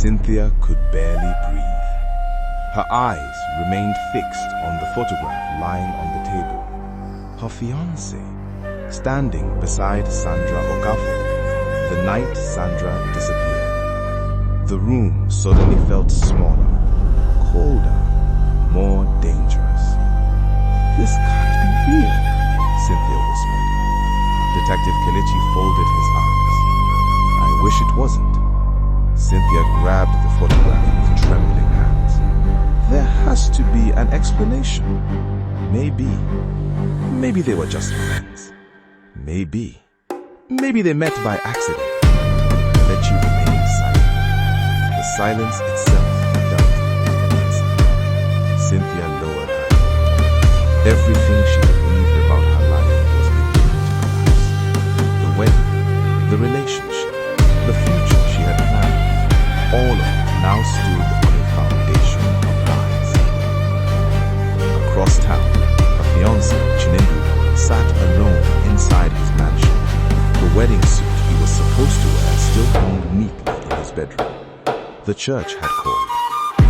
Cynthia could barely breathe. Her eyes remained fixed on the photograph lying on the table. Her fiancé, standing beside Sandra Okafor, the night Sandra disappeared. The room suddenly felt smaller, colder, more dangerous. "This can't be real," Cynthia whispered. Detective Kelechi folded his arms. "I wish it wasn't." Cynthia grabbed the photograph with trembling hands. "There has to be an explanation. Maybe they were just friends. Maybe they met by accident." Kelechi remained silent. The silence itself felt offensive. Cynthia lowered her head. Everything she believed about her life was beginning to collapse. The wedding, the relationship, the future she had planned, all of it now stood on a foundation of lies. Across town, her fiancé, Chinedu, sat alone inside his mansion. The wedding suit he was supposed to wear still hung neatly in his bedroom. The church had called,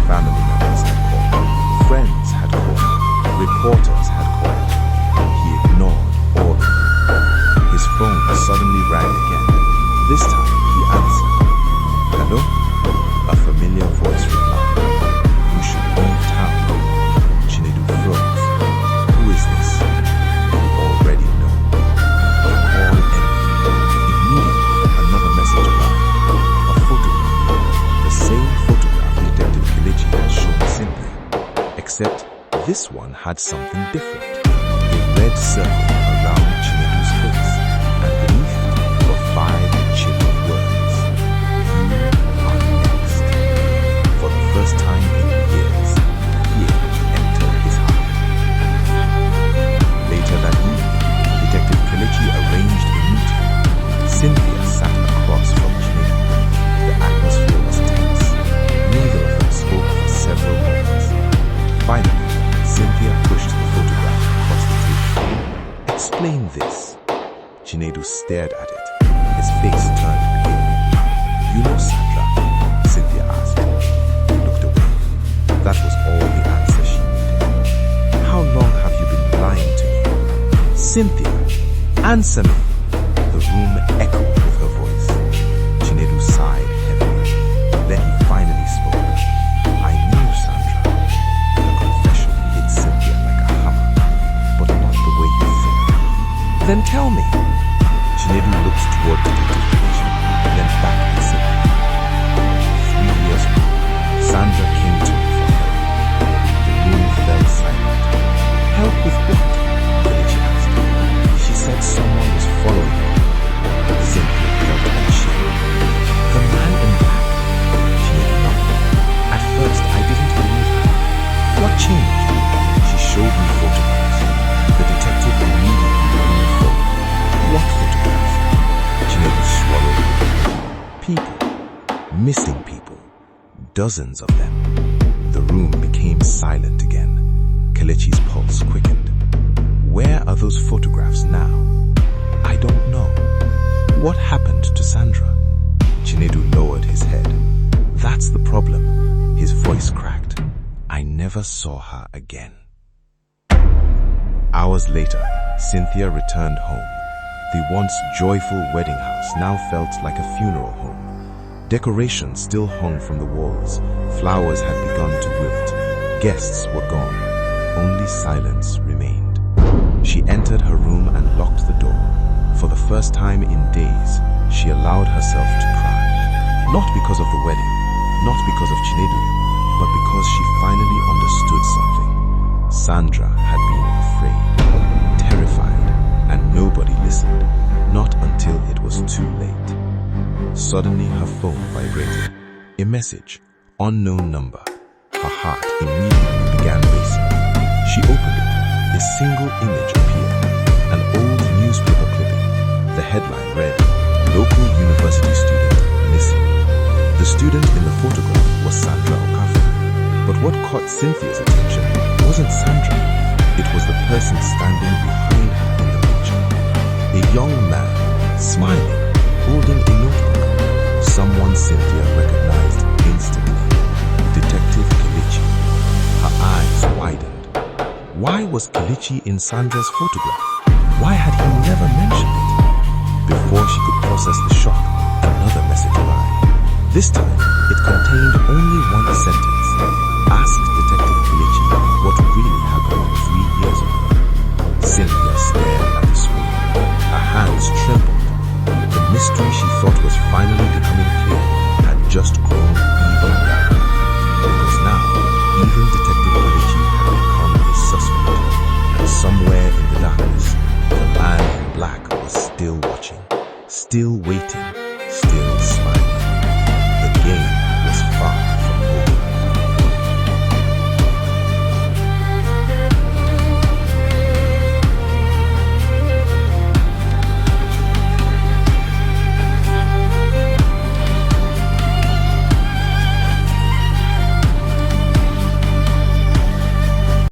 family members had called, friends had called, reporters had called. He ignored all of them. His phone suddenly rang again. This time he answered. "Hello?" A familiar voice replied. "You should leave town." Chinedu froze. "Who is this?" "You already know." The call ended. Immediately, another message arrived. A photograph. The same photograph Detective Kelechi had shown Cynthia. Except this one had something different. A red circle around Chinedu's face, and beneath it were 5 chilling words. "You are next." For the first time in years, fear entered his heart. Later that evening, Detective Kelechi arranged a meeting. Cynthia sat across from Chinedu. The atmosphere was tense. Neither of them spoke for several moments. Finally, Cynthia pushed the photograph across the table. "Explain this." Chinedu stared at it. His face turned pale. "You know Sandra?" Cynthia asked. He looked away. That was all the answer she needed. "How long have you been lying to me?" "Cynthia, answer me!" The room echoed with her voice. Chinedu sighed heavily. Then he finally spoke. "I knew Sandra." The confession hit Cynthia like a hammer, but not the way you think. "Then tell me." Chinedu looked toward Detective Kelechi, then back at Cynthia. 3 years ago, Sandra came to me for help. The room fell silent. "Help with what?" Kelechi asked. "She said someone was following her." Cynthia felt ashamed. "The man in black?" Chinedu nodded. "At first, I didn't believe her. What changed?" "She showed me photographs." The detective immediately leaned forward. "What photographs?" Chinedu swallowed. "People. Missing people. Dozens of them." The room became silent again. Kelechi's pulse quickened. "Where are those photographs now?" "I don't know." "What happened to Sandra?" Chinedu lowered his head. "That's the problem." His voice cracked. "I never saw her again." Hours later, Cynthia returned home. The once joyful wedding house now felt like a funeral home. Decorations still hung from the walls. Flowers had begun to wilt. Guests were gone. Only silence remained. She entered her room and locked the door. For the first time in days, she allowed herself to cry. Not because of the wedding, not because of Chinedu, but because she finally understood something. Sandra had been afraid, terrified, and nobody listened, not until it was too late. Suddenly her phone vibrated. A message, unknown number. Her heart immediately began racing. She opened it. A single image appeared, an old newspaper clipping. The headline read, "Local university student missing." The student in the photograph was Sandra Okafor. But what caught Cynthia's attention wasn't Sandra. It was the person standing behind her in the picture. A young man, smiling, holding a notebook. Someone Cynthia recognized instantly. Why was Kelechi in Sandra's photograph? Why had he never mentioned it? Before she could process the shock, another message arrived. This time, it contained only one sentence. Ask Detective Kelechi what really happened 3 years ago. Cynthia stared at the screen. Her hands trembled. The mystery she thought was finally becoming clear had just grown